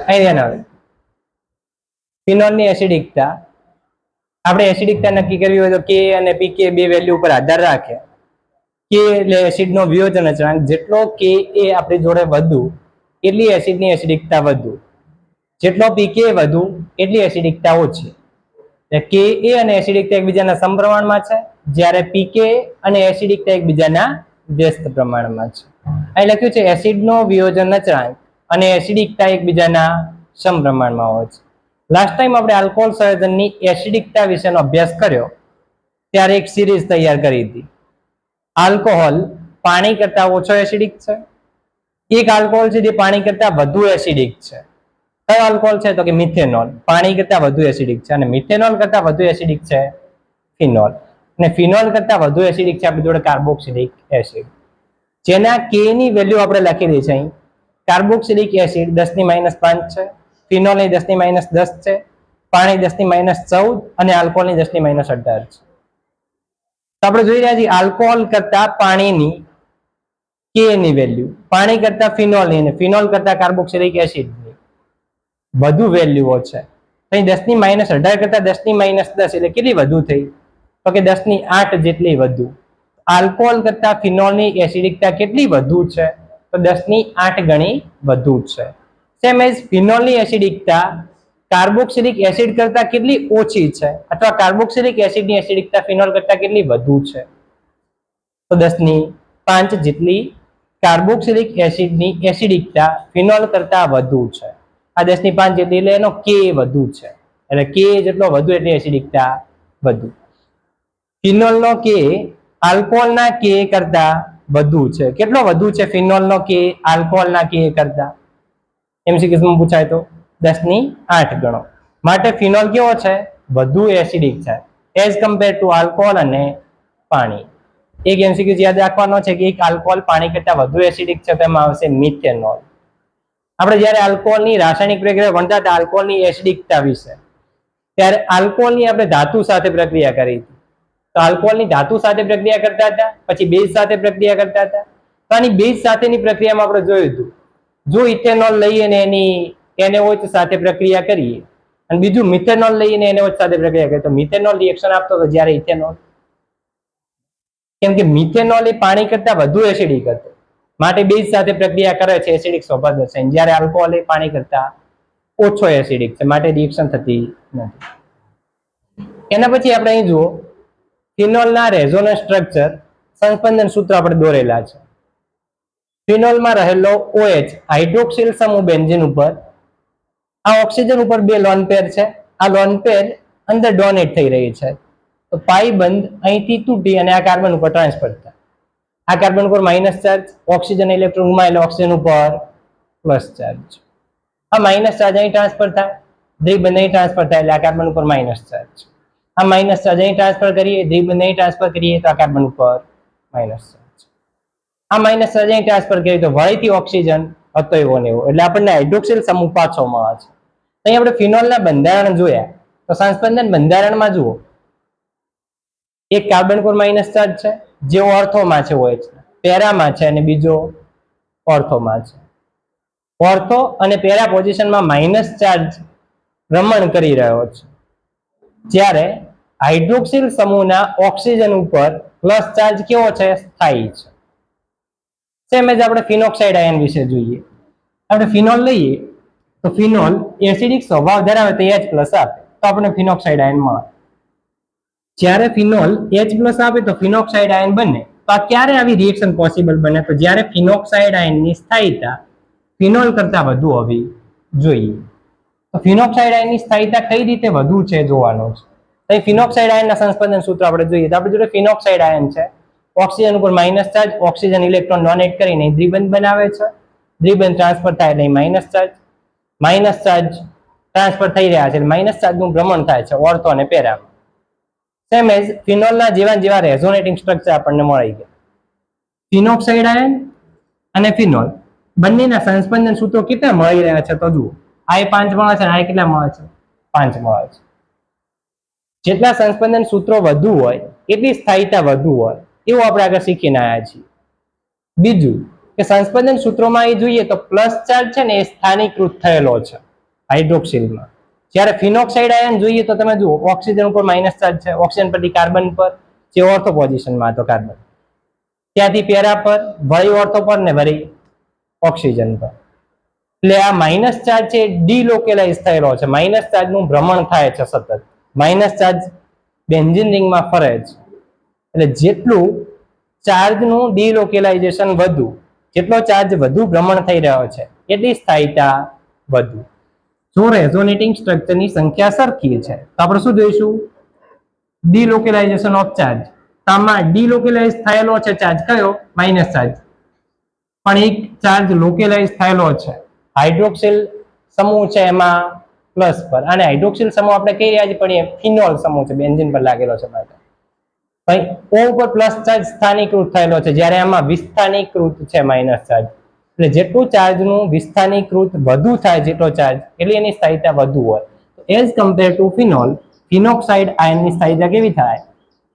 અહીંયા આવે ફિનોલની એસિડિકતા. આપણે એસિડિકતા નક્કી કરવી હોય તો કે અને પીકે બે વેલ્યુ ઉપર આધાર રાખે. કે એટલે એસિડનો વિયોજન અચળાંક. જેટલો કે એ આપણી જોડે વધુ એટલી એસિડની એસિડિકતા વધુ, જેટલો પીકે વધુ એટલી એસિડિકતા ઓછી. કે એ અને એસિડિકતા એકબીજાના સમપ્રમાણમાં છે, જ્યારે પીકે અને એસિડિકતા એકબીજાના વ્યસ્ત પ્રમાણમાં છે. અહીં લખ્યું છે એસિડનો વિયોજન અચળાંક અને એસિડિકતા એકબીજાના સમપ્રમાણમાં હોય છે. લાસ્ટ ટાઈમ આપણે આલ્કોહોલ સંયોજનની એસિડિકતા વિશેનો અભ્યાસ કર્યો ત્યારે એક સિરીઝ તૈયાર કરી હતી. આલ્કોહોલ પાણી કરતા ઓછો એસિડિક છે, એક આલ્કોહોલ છે જે પાણી કરતા વધુ એસિડિક છે. કયો આલ્કોહોલ છે? તો કે મિથેનોલ. પાણી કરતા વધુ એસિડિક છે અને મિથેનોલ કરતા વધુ એસિડિક છે ફિનોલ. અને ફિનોલ કરતા વધુ એસિડિક છે આપણી જોડે કાર્બોક્સિલિક એસિડ, જેના કે ની વેલ્યુ આપણે લખી દઈએ છીએ અહીં. કાર્બોક્સિલિક એસિડ 10⁻5 છે, ફિનોલ 10⁻10 છે, પાણી 10⁻14 અને આલ્કોહોલની 10⁻18 છે. તો આપણે જોઈ રહ્યા છીએ આલ્કોહોલ કરતા પાણીની કે ની વેલ્યુ, પાણી કરતા ફિનોલની અને ફિનોલ કરતા કાર્બોક્સિલિક એસિડની વધુ વેલ્યુઓ છે. અહીં 10⁻18 કરતા 10⁻10 એટલે કેટલી વધુ થઈ? તો કે 10⁸ જેટલી વધુ. આલ્કોહોલ કરતા ફિનોલની એસિડિકતા કેટલી વધુ છે? તો 10⁸ ગણી વધુ છે. સેમ એઝ ફિનોલની એસિડિકતા કાર્બોક્સિલિક એસિડ કરતા કેટલી ઓછી છે, અથવા કાર્બોક્સિલિક એસિડની એસિડિકતા ફિનોલ કરતા કેટલી વધુ છે? તો 10⁵ જેટલી કાર્બોક્સિલિક એસિડની એસિડિકતા ફિનોલ કરતા વધુ છે. આ 10⁵ જેટલી એટલે એનો કે વધુ છે, એટલે કે જેટલો વધુ એટલી એસિડિકતા વધુ. ફિનોલનો કે આલ્કોહોલના કે કરતા વધુ છે. કેટલો વધુ છે ફિનોલનો કે આલ્કોહોલના કે કરતા? એમસીક્યુમાં પૂછાય તો 10⁸ ગણો. માટે ફિનોલ કેવો છે? વધુ એસિડિક છે એઝ કમ્પેર ટુ આલ્કોહોલ અને પાણી. એક એમસીક્યુ યાદ રાખવાનો છે કે એક આલ્કોહોલ પાણી કરતા વધુ એસિડિક છે, તેમાં આવશે મિથેનોલ. આપણે જ્યારે આલ્કોહોલની રાસાયણિક પ્રક્રિયા ભણતા હતા આલ્કોહોલની એસિડિકતા વિશે, ત્યારે આલ્કોહોલની આપણે ધાતુ સાથે પ્રક્રિયા કરી હતી. તો આલ્કોહોલની ધાતુ સાથે પ્રક્રિયા કરતા હતા, પછી બેઝ સાથે પ્રક્રિયા કરતા હતા. તો આની બેઝ સાથેની પ્રક્રિયામાં આપણે જોયું હતું, જો ઇથેનોલ લઈએ અને એની NaOH સાથે પ્રક્રિયા કરીએ અને બીજું મિથેનોલ લઈને NaOH સાથે પ્રક્રિયા કરીએ તો મિથેનોલ રિએક્શન આપતો હતો, જ્યારે ઇથેનોલ, કેમ કે મિથેનોલ એ પાણી કરતા વધુ એસિડિક હતું, માટે બેઝ સાથે પ્રક્રિયા કરે છે એસિડિક સ્વભાવ દર્શાવીને, જ્યારે આલ્કોહોલ એ પાણી કરતા ઓછો એસિડિક છે, માટે રિએક્શન થતી નથી. એના પછી આપણે અહીં જુઓ ફિનોલના રેઝોનન્સ સ્ટ્રક્ચર, સંસ્પંદન સૂત્ર આપણે દોરેલા છે. ફિનોલમાં રહેલો OH હાઇડ્રોક્સિલ સમૂહ બેન્ઝીન ઉપર, આ ઓક્સિજન ઉપર બે લોન પેર છે. આ લોન પેર અંદર ડોનેટ થઈ રહી છે, તો પાઈ બંધ અહીંથી તૂટી અને આ કાર્બન ઉપર ટ્રાન્સફર થાય. આ કાર્બન ઉપર માઇનસ ચાર્જ, ઓક્સિજન ઇલેક્ટ્રોન ગુમાવેલો, ઓક્સિજન ઉપર પ્લસ ચાર્જ. આ માઇનસ ચાર્જ અહીં ટ્રાન્સફર થાય, દ્વિબંધ અહીં ટ્રાન્સફર થાય, એટલે આ કાર્બન ઉપર માઇનસ ચાર્જ. આ માઇનસ ચાર્જ અહીં ટ્રાન્સફર કરીએ, દ્વિબંધ અહીં ટ્રાન્સફર કરીએ તો આ કાર્બન ઉપર માઇનસ ચાર્જ. આ માઇનસ ચાર્જ અહીં ટ્રાન્સફર કરીએ તો ફરીથી ઓક્સિજન હતો એવો ને એવો, એટલે આપણને હાઇડ્રોક્સિલ સમૂહ પાછો મળે છે. અહીં આપણે ફિનોલના બંધારણ જોયા, તો સંસ્પંદન બંધારણમાં જુઓ, એક કાર્બન પર માઇનસ ચાર્જ છે જે ઓર્થોમાં છે, OH પેરામાં છે, અને બીજો ઓર્થોમાં છે. ઓર્થો અને પેરા પોઝિશનમાં માઇનસ ચાર્જ ભ્રમણ કરી રહ્યો છે, જ્યારે હાઇડ્રોક્સિલ સમૂહના ઓક્સિજન ઉપર પ્લસ ચાર્જ કેવો છે? સ્થાયી છે. સેમ એજ આપણે ફિનોક્સાઇડ આયન વિશે જોઈએ. આપણે ફિનોલ લઈએ તો ફિનોલ એસિડિક સ્વભાવ ધરાવે તો H+ આપે તો આપણે ફિનોક્સાઇડ આયન મળે. જ્યારે ફિનોલ H+ આપે તો ફિનોક્સાઇડ આયન બને. તો આ ક્યારે આવી રિએક્શન પોસિબલ બને? તો જ્યારે ફિનોક્સાઇડ આયનની સ્થાયીતા ફિનોલ કરતા વધુ હોવી જોઈએ. તો ફિનોક્સાઇડ આયનની સ્થાયીતા કઈ રીતે વધુ છે જોવાનું છે. તો ફિનોક્સાઇડ આયનના સંસ્પંદન સૂત્ર આપણે જોઈએ તો આપણી જોડે ફિનોક્સાઇડ આયન છે, ઓક્સિજન ઉપર minus charge, oxygen electron donate કરીને દ્વિબંધ બનાવે છે, દ્વિબંધ ટ્રાન્સફર થાય એટલે માઇનસ ચાર્જ ટ્રાન્સફર થઈ રહ્યા છે, એટલે માઇનસ ચાર્જનું ભ્રમણ થાય છે ઓર્થો અને પેરામાં. સેમ એઝ ફિનોલના જેવા રેઝોનેટિંગ સ્ટ્રક્ચર આપણને મળી ગયા. ફિનોક્સાઇડ આયન અને ફિનોલ બંનેના સંસ્પંદન સૂત્રો કેટલા મળી રહ્યા છે તો જુઓ, આ 5 મળે છે, આ કેટલા મળે છે? 5 મળે છે. જેટલા સંસ્પંદન સૂત્રો વધુ હોય એટલી સ્થાયીતા વધુ હોય એવું આપણે આગળ શીખીને આવ્યા છીએ. બીજું કે સંસ્પંદન સૂત્રોમાં એ જોઈએ તો પ્લસ ચાર્જ છે ને એ સ્થાનીકૃત થયેલો છે હાઇડ્રોક્સિલમાં. જ્યારે ફિનોક્સાઇડ આયન જોઈએ તો તમે જુઓ ઓક્સિજન ઉપર માઇનસ ચાર્જ છે, ઓક્સિજન પરથી કાર્બન પર, જે ઓર્થો પોઝિશનમાં હતો કાર્બન, ત્યાંથી પેરા પર, વળી ઓર્થો પર ને વળી ઓક્સિજન પર. એટલે આ માઇનસ ચાર્જ છે ડીલોકેલાઇઝ થયેલો છે, માઇનસ ચાર્જનું ભ્રમણ થાય છે સતત, માઇનસ ચાર્જ બેન્ઝીન રિંગમાં ફરે છે. એટલે જેટલું ચાર્જનું ડીલોકેલાઇઝેશન વધુ, જેટલો ચાર્જ વધુ ભ્રમણ થઈ રહ્યો છે એટલી સ્થાયીતા વધુ. જો રેઝોનેટિંગ સ્ટ્રક્ચરની સંખ્યા સરખી છે તો આપણે શું જોઈશું? ડીલોકેલાઇઝેશન ઓફ ચાર્જ. આમાં ડીલોકેલાઇઝ થયેલો છે ચાર્જ કયો? Minus charge. પણ એક ચાર્જ લોકેલાઇઝ થયેલો છે હાઇડ્રોક્સિલ સમૂહ છે એમાં પ્લસ પર, અને હાઇડ્રોક્સિલ સમૂહ આપણે કઈ રહ્યા છીએ? ફિનોલ સમૂહ છે, બેન્ઝીન પર લાગેલો છે માટે. ભાઈ ઓ ઉપર પ્લસ ચાર્જ સ્થાનીકૃત થયેલો છે, જ્યારે આમાં વિસ્થાનીકૃત છે માઇનસ ચાર્જ. એટલે જેટલું ચાર્જનું વિસ્થાનીકૃત વધુ થાય જેટલો ચાર્જ, એટલે એની સ્થાયીતા વધુ હોય. As compare to phenol, phenoxide આયનની સ્થાયીતા કેવી થાય?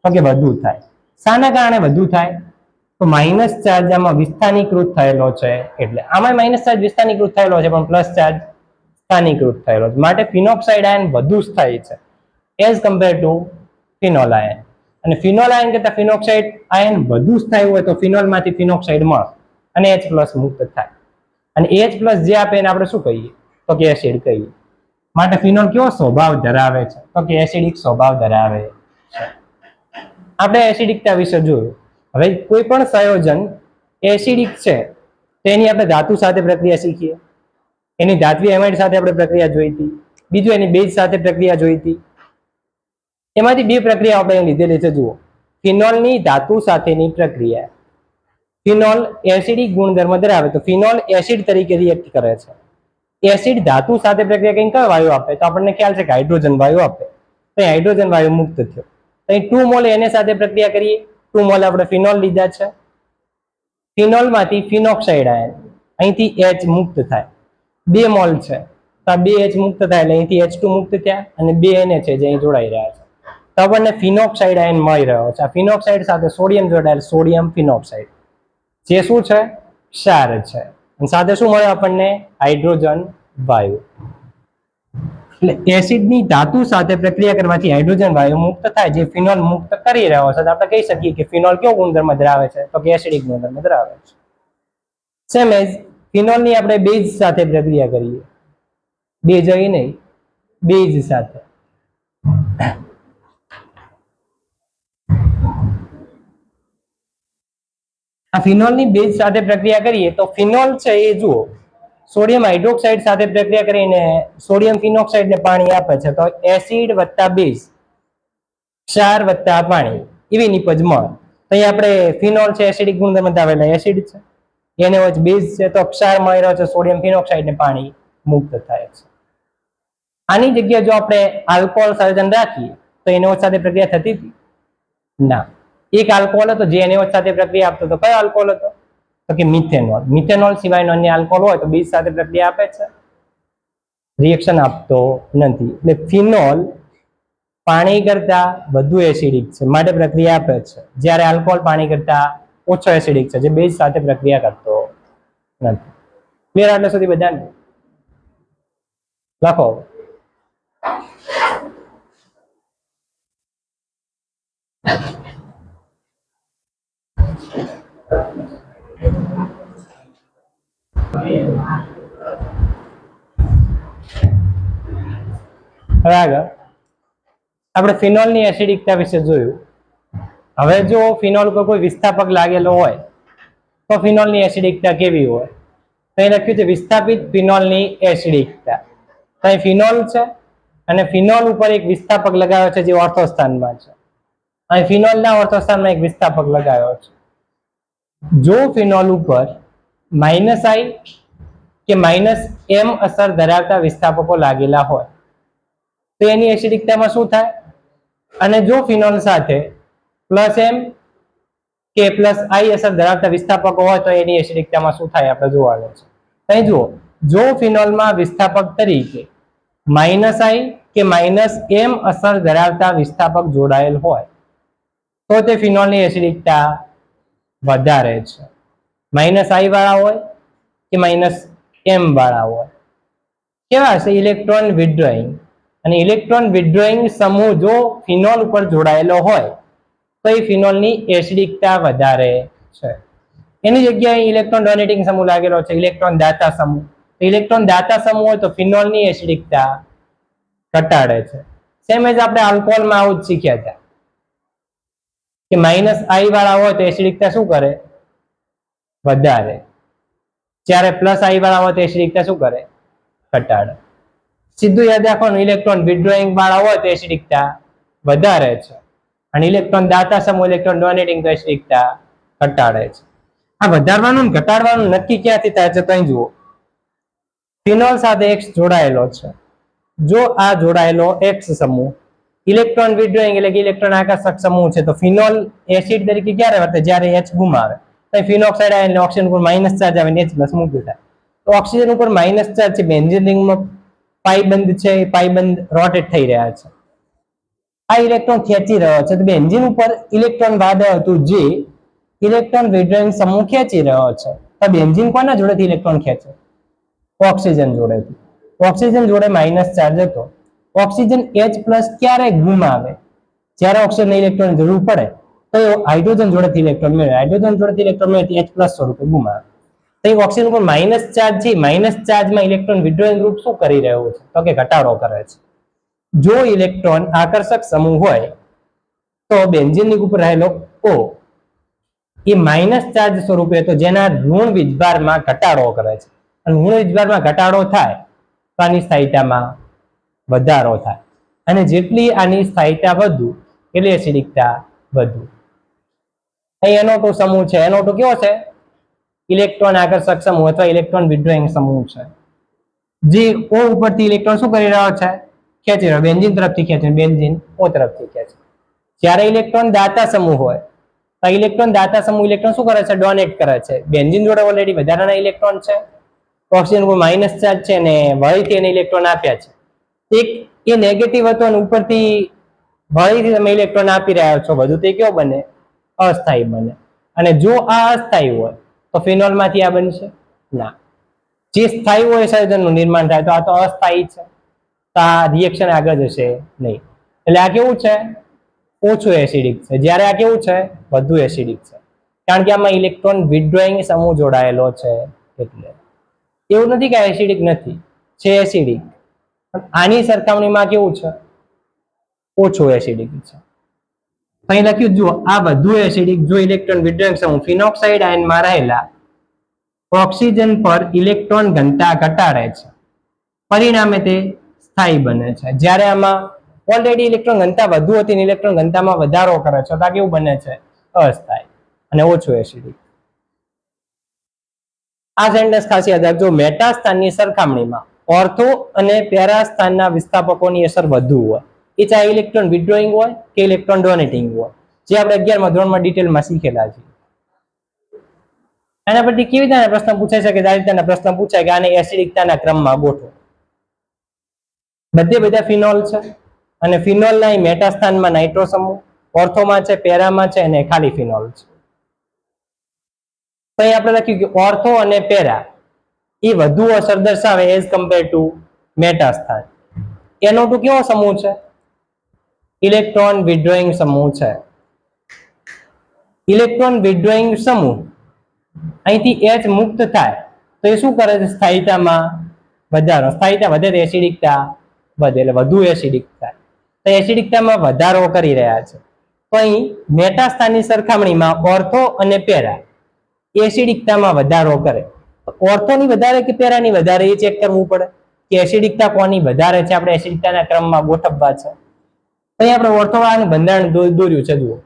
તો કે વધુ થાય. શાના કારણે વધુ થાય? તો માઇનસ ચાર્જ આમાં વિસ્થાનીકૃત થયેલો છે એટલે. આમાં માઇનસ ચાર્જ વિસ્થાનીકૃત થયેલો છે પણ પ્લસ ચાર્જ સ્થાનીકૃત થયેલો છે, માટે ફિનોક્સાઇડ આયન વધુ સ્થાયી છે એઝ કમ્પેર ટુ ફિનોલ આયન. અને ફિનોલ આયન કરતા ફિનોક્સાઇડ આયન વધુ સ્થાયી હોય તો ફિનોલમાંથી ફિનોક્સાઇડ મળે અને H+ મુક્ત થાય. અને H+ જે આપે એને આપણે શું કહીએ? તો કે એસિડ કહીએ. માટે ફિનોલ કેવો સ્વભાવ ધરાવે છે? તો કે એસિડિક સ્વભાવ ધરાવે છે. આપણે એસિડિકતા વિશે જોયું. હવે કોઈ પણ સંયોજન એસિડિક છે તેની આપણે ધાતુ સાથે પ્રક્રિયા શીખીએ. એની ધાત્વિય એમાઇડ સાથે આપણે પ્રક્રિયા જોઈ હતી. બીજું એની બેઝ સાથે પ્રક્રિયા જોઈ હતી. એમાંથી બે પ્રક્રિયા આપણે લીધેલી છે. જુઓ, ફિનોલની ધાતુ સાથેની પ્રક્રિયા. ફિનોલ એસિડિક ગુણધર્મ ધરાવે તો ફિનોલ એસિડ તરીકે રિએક્ટ કરે છે. એસિડ ધાતુ સાથે પ્રક્રિયા કરીને કયો વાયુ આપે? તો આપણને ખ્યાલ છે કે હાઇડ્રોજન વાયુ આપે. તો હાઇડ્રોજન વાયુ મુક્ત થયો. અહીં 2 મોલ એને સાથે પ્રક્રિયા કરીએ, 2 મોલ આપણે ફિનોલ લીધા છે. ફિનોલમાંથી ફિનોક્સાઇડ આયન, અહીંથી H મુક્ત થાય. 2 મોલ છે તો આ 2 H મુક્ત થાય એટલે અહીંથી H2 મુક્ત થયા અને 2 Na છે જે અહીં જોડાઈ રહ્યા છે. તો આપણને ફિનોક્સાઇડ આયન મળી રહ્યો છે. આ ફિનોક્સાઇડ સાથે સોડિયમ જોડાયેલ, સોડિયમ ફિનોક્સાઇડ, જે શું છે? ક્ષાર છે. અને સાથે શું મળે આપણને? હાઇડ્રોજન વાયુ. એટલે એસિડની ધાતુ સાથે પ્રક્રિયા કરવાથી હાઇડ્રોજન વાયુ મુક્ત થાય, જે ફિનોલ મુક્ત કરી રહ્યો છે. આપણે કહી શકીએ કે ફિનોલ કેવો ગુણધર્મ ધરાવે છે? તો કે એસિડિક ગુણધર્મ ધરાવે છે. સેમ એઝ ફિનોલની આપણે બેઝ સાથે પ્રક્રિયા કરીએ. બેઝ અહીં નહીં, બેઝ સાથે. આ ફિનોલની બેઝ સાથે પ્રક્રિયા કરીએ તો ફિનોલ છે એ જુઓ, સોડિયમ હાઇડ્રોક્સાઇડ સાથે પ્રક્રિયા કરીને સોડિયમ ફિનોક્સાઇડ ને પાણી આપે છે. તો એસિડ વત્તા બેઝ, ક્ષાર વત્તા પાણી, એવી નિપજ મળે. તો અહીં આપણે ફિનોલ છે એસિડિક ગુણધર્મ ધરાવેલા એસિડ છે, NaOH બેઝ છે તો ક્ષાર મળી રહ્યો છે, સોડિયમ ફિનોક્સાઇડ ને પાણી મુક્ત થાય છે. આની જગ્યાએ જો આપણે આલ્કોહોલ સંયોજન રાખીએ તો NaOH સાથે પ્રક્રિયા થતી હતી? ના. એક આલ્કોહોલ હતો જે NaOH સાથે પ્રક્રિયા આપતો હતો. કયો આલ્કોહોલ હતો? તો કે મિથેનોલ. મિથેનોલ સિવાયનો અન્ય આલ્કોહોલ હોય તો બેઝ સાથે પ્રક્રિયા આપે છે? રિએક્શન આપતો નથી. એટલે ફિનોલ પાણી કરતા વધુ એસિડિક છે માટે પ્રક્રિયા આપે છે, જ્યારે આલ્કોહોલ પાણી કરતા ઓછો એસિડિક છે જે બેઝ સાથે પ્રક્રિયા કરતો નથી. ક્લિયર આટલે સુધી બધાને? લખો. હવે આગળ આપણે ફિનોલની એસિડિકતા વિશે જોયું. હવે જો ફિનોલ પર કોઈ વિસ્થાપક લાગેલો હોય તો ફિનોલની એસિડિકતા કેવી હોય? તો અહીં લખ્યું છે વિસ્થાપિત ફિનોલની એસિડિકતા. તો અહીં ફિનોલ છે અને ફિનોલ ઉપર એક વિસ્થાપક લગાવ્યો છે જે ઓર્થો સ્થાનમાં છે. અહીં ફિનોલના ઓર્થો સ્થાનમાં એક વિસ્થાપક લગાવ્યો છે. જો ફિનોલ ઉપર -I કે -M અસર ધરાવતા વિસ્થાપકો લાગેલા હોય તો એની એસિડિકતામાં શું થાય? અને જો ફિનોલ સાથે +M કે +I અસર ધરાવતા વિસ્થાપકો હોય તો એની એસિડિકતામાં શું થાય આપણે જોવાનું છે. અહીં જુઓ, જો ફિનોલમાં વિસ્થાપક તરીકે -I કે -M અસર ધરાવતા વિસ્થાપક જોડાયેલ હોય તો તે ફિનોલની એસિડિકતા વધારે છે. માઇનસ આઈ વાળા હોય કે માઇનસ એમ વાળા હોય? કેવા છે? ઇલેક્ટ્રોન વિથડ્રોઈંગ. અને ઇલેક્ટ્રોન વિથડ્રોઈંગ સમૂહ જો ફિનોલ ઉપર જોડાયેલો હોય તો એ ફિનોલની એસિડિકતા વધારે છે. એની જગ્યાએ ઇલેક્ટ્રોન ડોનેટિંગ સમૂહ લાગેલો છે, ઇલેક્ટ્રોન દાતા સમૂહ. ઇલેક્ટ્રોન દાતા સમૂહ હોય તો ફિનોલની એસિડિકતા ઘટાડે છે. સેમ એજ આપણે આલ્કોહોલમાં આવું જ શીખ્યા હતા કે માઇનસ આઈ વાળા હોય તો એસિડિકતા શું કરે? વધારે. જ્યારે પ્લસ આઈ વાળા હોય તો એસિડિકતા શું કરે? ઘટાડે. સીધું યાદ રાખવાનું, ઇલેક્ટ્રોન વિથડ્રોઈંગ વાળા હોય તો એસિડિકતા વધારે છે અને ઇલેક્ટ્રોન દાતા સમૂહ ઇલેક્ટ્રોન ડોનેટિંગ તો એસિડિકતા ઘટાડે છે. આ વધારવાનું ને ઘટાડવાનું નક્કી ક્યાંથી થાય છે? તો અહીં જુઓ, ફિનોલ સાથે X જોડાયેલો છે. જો આ જોડાયેલો X સમૂહ ઇલેક્ટ્રોન વિથડ્રોઈંગ એટલે કે ઇલેક્ટ્રોન આકર્ષક સમૂહ છે તો ફિનોલ એસિડ તરીકે ક્યારે વર્તે? જ્યારે H ગુમાવે. તો ફિનોક્સાઇડ આયન ઓક્સિજન ઉપર માઇનસ ચાર્જ આવે ને H પ્લસ મૂકી થાય. તો ઓક્સિજન ઉપર માઇનસ ચાર્જ છે, બેન્ઝીન રિંગમાં પાઈ બંધ છે, એ પાઈ બંધ રોટેટ થઈ રહ્યા છે. આ ઇલેક્ટ્રોન ખેંચી રહ્યો છે તો બેન્ઝીન ઉપર ઇલેક્ટ્રોન વાદળ હતું જે ઇલેક્ટ્રોન વિથડ્રોઈંગ સમૂહ ખેંચી રહ્યો છે. તો બેન્ઝીન કોના જોડેથી ઇલેક્ટ્રોન ખેંચે? ઓક્સિજન જોડેથી. ઓક્સિજન જોડે માઇનસ ચાર્જ હતો. ઓક્સિજન H પ્લસ ક્યારે ગુમાવે? જ્યારે ઓક્સિજન ઇલેક્ટ્રોનની જરૂર પડે તો હાઇડ્રોજન જોડેથી ઇલેક્ટ્રોન મેળવે. હાઇડ્રોજન જોડેથી ઇલેક્ટ્રોન મેળવે H પ્લસ સ્વરૂપે ગુમાવે. તો ઓક્સિજન ઉપર માઇનસ ચાર્જ છે, માઇનસ ચાર્જમાં ઇલેક્ટ્રોન વિથડ્રોઈંગ ગ્રુપ શું કરી રહ્યું છે? તો કે ઘટાડો કરે છે. જો ઇલેક્ટ્રોન આકર્ષક સમૂહ હોય તો બેન્ઝીન ઉપર રહેલો O એ માઇનસ ચાર્જ સ્વરૂપે તો જેના ઋણ વીજભારમાં ઘટાડો કરે છે. અને ઋણ વીજભારમાં ઘટાડો થાય તો આની સ્થાયીતામાં વધારો થાય. અને જેટલી આની સ્થાયીતા વધુ એટલી એસિડિકતા વધુ. અહીં NO2 સમૂહ છે. NO2 કેવો છે? ઇલેક્ટ્રોન આકર્ષક સમૂહ અથવા ઇલેક્ટ્રોન વિથડ્રોઈંગ સમૂહ છે. જે O ઉપરથી ઇલેક્ટ્રોન શું કરી રહ્યો છે? ખેંચી રહ્યો. બેન્ઝીન તરફથી ખેંચે, બેન્ઝીન O તરફથી ખેંચે. જ્યારે ઇલેક્ટ્રોન દાતા સમૂહ હોય તો ઇલેક્ટ્રોન દાતા સમૂહ ઇલેક્ટ્રોન શું કરે છે? ડોનેટ કરે છે. બેન્ઝીન જોડે ઓલરેડી વધારાના ઇલેક્ટ્રોન છે, ઓક્સિજન ઉપર માઇનસ ચાર્જ છે અને વળીથી એને ઇલેક્ટ્રોન આપ્યા છે. એક એ નેગેટિવ હતો અને ઉપરથી વળીથી તમે ઇલેક્ટ્રોન આપી રહ્યા છો બધું, તે કેવો બને? અસ્થાયી બને. અને જો આ અસ્થાયી હોય તો ફિનોલમાંથી આ બનશે ના. જે સ્થાયી હોય સંયોજનનું નિર્માણ થાય. તો આ તો અસ્થાયી છે, તો આ રિએક્શન આગળ જશે નહીં. એટલે આ કેવું છે? ઓછું એસિડિક છે. જ્યારે આ કેવું છે? વધુ એસિડિક છે. કારણ કે આમાં ઇલેક્ટ્રોન વિથડ્રોઈંગ સમૂહ જોડાયેલો છે. એટલે એવું નથી કે એસિડિક નથી, છે એસિડિક. આની સરખામણીમાં કેવું છે? ઓછું એસિડિક છે. અહીં લખ્યું જુઓ, આ વધુ એસિડિક જો ઇલેક્ટ્રોન વિથડ્રોઈંગ સમૂહ ફિનોક્સાઇડ આયનમાં રહેલા ઓક્સિજન પર ઇલેક્ટ્રોન ઘનતા ઘટાડે છે, પરિણામે તે સ્થાયી બને છે. જ્યારે આમાં ઓલરેડી ઇલેક્ટ્રોન ઘનતા વધુ હતી, ઇલેક્ટ્રોન ઘનતામાં વધારો કરે છે, તો આ કેવું બને છે? અસ્થાયી અને ઓછું એસિડિક. આ સેન્ટેન્સ ખાસ યાદ રાખજો. મેટા સ્થાનની સરખામણીમાં ઓર્થો અને પેરા સ્થાનના વિસ્થાપકોની અસર વધુ હોય. એ ચાહે ઇલેક્ટ્રોન વિથડ્રોઈંગ હોય કે ઇલેક્ટ્રોન ડોનેટિંગ હોય, જે આપણે 11મા ધોરણમાં ડિટેલમાં શીખેલા છે. એના પરથી કેવી રીતે પ્રશ્ન પૂછાઈ શકે? આ રીતના પ્રશ્ન પૂછાય કે આને એસિડિકતાના ક્રમમાં ગોઠવો. બધે બધા ફિનોલ છે અને ફિનોલના મેટા સ્થાનમાં નાઇટ્રો સમૂહ, ઓર્થોમાં છે, પેરામાં છે અને ખાલી ફિનોલ છે. તો અહીં આપણે લખ્યું કે ઓર્થો અને પેરા એ વધુ અસર દર્શાવે એઝ કમ્પેર ટુ મેટા સ્થાન. NO2 કેવો સમૂહ છે? ઇલેક્ટ્રોન વિથડ્રોઈંગ સમૂહ છે. ઇલેક્ટ્રોન વિથડ્રોઈંગ સમૂહ અહીંથી H મુક્ત થાય તો એ શું કરે છે? સ્થાયીતામાં વધારો. સ્થાયીતા વધે તો એસિડિકતા વધે, એટલે વધુ એસિડિક થાય. તો એસિડિકતામાં વધારો કરી રહ્યા છે. તો અહીં મેટા સ્થાનની સરખામણીમાં ઓર્થો અને પેરા એસિડિકતામાં વધારો કરે. ઓર્થોની વધારે કે પેરાની વધારે એ ચેક કરવું પડે કે એસિડિકતા કોની વધારે છે. આપણે એસિડિકતાના ક્રમમાં ગોઠવવા છે. અહીં આપણે ઓર્થો વાળાનું બંધારણ દોર્યું છે. જુઓ,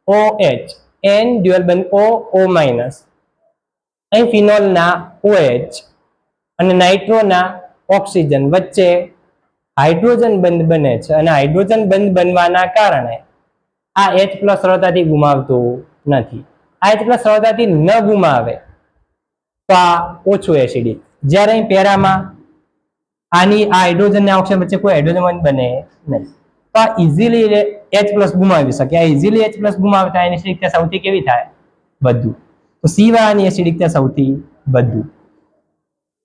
OH N ડ્યુઅલ બંધ O માઇનસ. અહીં ફિનોલના OH અને નાઇટ્રોના ઓક્સિજન વચ્ચે હાઇડ્રોજન બંધ બને છે અને હાઇડ્રોજન બંધ બનવાના કારણે આ H પ્લસ સરળતાથી ગુમાવતું નથી. આ H પ્લસ સરળતાથી ન ગુમાવે તો આ ઓછું એસિડિક. જ્યારે અહીં પેરામાં આની આ હાઇડ્રોજન અને ઓક્સિજન વચ્ચે કોઈ હાઇડ્રોજન બંધ બને નહીં, તો આ ઇઝીલી H પ્લસ ગુમાવી શકે. આ ઇઝીલી H પ્લસ ગુમાવતા એની એસિડિકતા સૌથી કેવી થાય? વધુ. તો સી વાળાની એસિડિકતા સૌથી વધુ,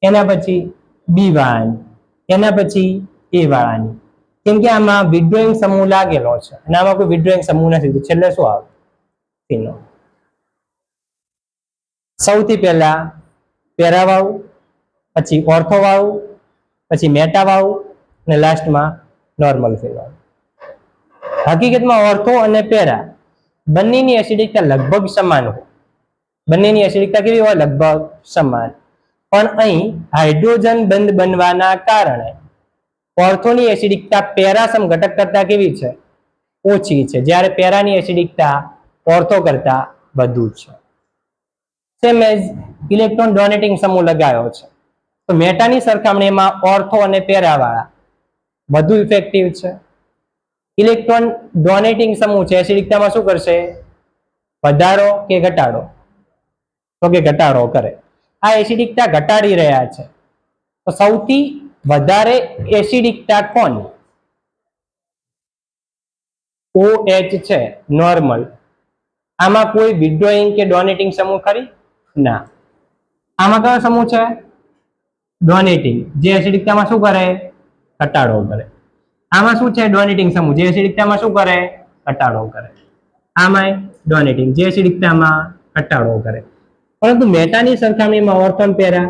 એના પછી બી વાળાની, એના પછી એ વાળાની. કેમ કે આમાં વિડ્રોઈંગ સમૂહ લાગેલો છે અને આમાં કોઈ વિડ્રોઈંગ સમૂહ નથી, તો છેલ્લે શું આવે? ફિનોલ. સૌથી પહેલા પેરા વાળું, પછી ઓર્થો વાળું, પછી મેટા વાળું અને લાસ્ટમાં નોર્મલ ફિલ વાળું. હકીકતમાં ઓર્થો અને પેરા બંનેની એસિડિકતા લગભગ સમાન હોય, બંનેની એસિડિકતા કેવી હોય? લગભગ સમાન. પણ અહીં હાઇડ્રોજન બંધ બનવાના કારણે ઓર્થોની એસિડિકતા પેરા ઘટક કરતા કેવી છે? ઓછી છે, જ્યારે પેરાની એસિડિકતા ઓર્થો કરતા વધુ છે. સેમ એઝ ઇલેક્ટ્રોન ડોનેટિંગ સમૂહ લગાવ્યો છે, તો મેટાની સરખામણીમાં ઓર્થો અને પેરા વાળા વધુ ઇફેક્ટિવ છે. ઇલેક્ટ્રોન ડોનેટિંગ સમૂહ છે, એસિડિકતામાં શું કરશે? વધારો કે ઘટાડો? તો કે ઘટાડો કરે. આ એસિડિકતા ઘટાડી રહ્યા છે, તો સૌથી વધારે એસિડિકતા કોની? OH છે, નોર્મલ. આમાં કોઈ વિડ્રોઈંગ કે ડોનેટિંગ સમૂહ ખરી? ના. આમાં કયો સમૂહ છે? ડોનેટિંગ, જે એસિડિકતામાં શું કરે? ઘટાડો કરે. આમાં શું છે? ડોનેટિંગ સમૂહ, જે એસિડિકતામાં શું કરે? ઘટાડો કરે. આમાં ડોનેટિંગ, જે એસિડિકતામાં ઘટાડો કરે. પરંતુ મેટાની સરખામણીમાં ઓર્થો અને પેરા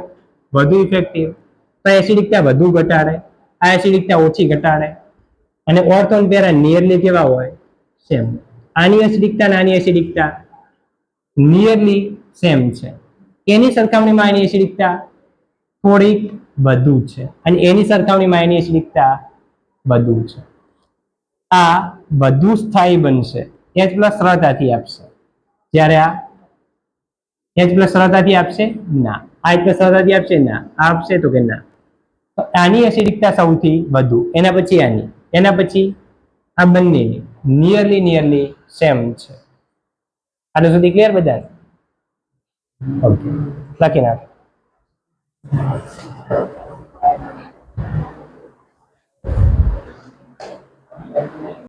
વધુ ઇફેક્ટિવ, તો એસિડિકતા વધુ ઘટાડે, આ એસિડિકતા ઓછી ઘટાડે. અને ઓર્થો અને પેરા નિયરલી કેવા હોય? સેમ. આની એસિડિકતા અને આની એસિડિકતા નિયરલી સેમ છે. એની સરખામણીમાં આની એસિડિકતા થોડીક વધુ છે અને એની સરખામણીમાં એની એસિડિકતા વધુ છે. આ વધુ સ્થાયી બનશે, H+ સરળતાથી આપશે, જ્યારે આ H+ સરળતાથી આપશે ના. આ H+ સરળતાથી આપશે ના. આ આપશે તો કે ના. આની એસિડિકતા સૌથી વધુ, એના પછી આની, એના પછી આ બંનેની નિયરલી સેમ છે. આટલું સુધી ક્લિયર બધા? ઓકે, લખી નાખ.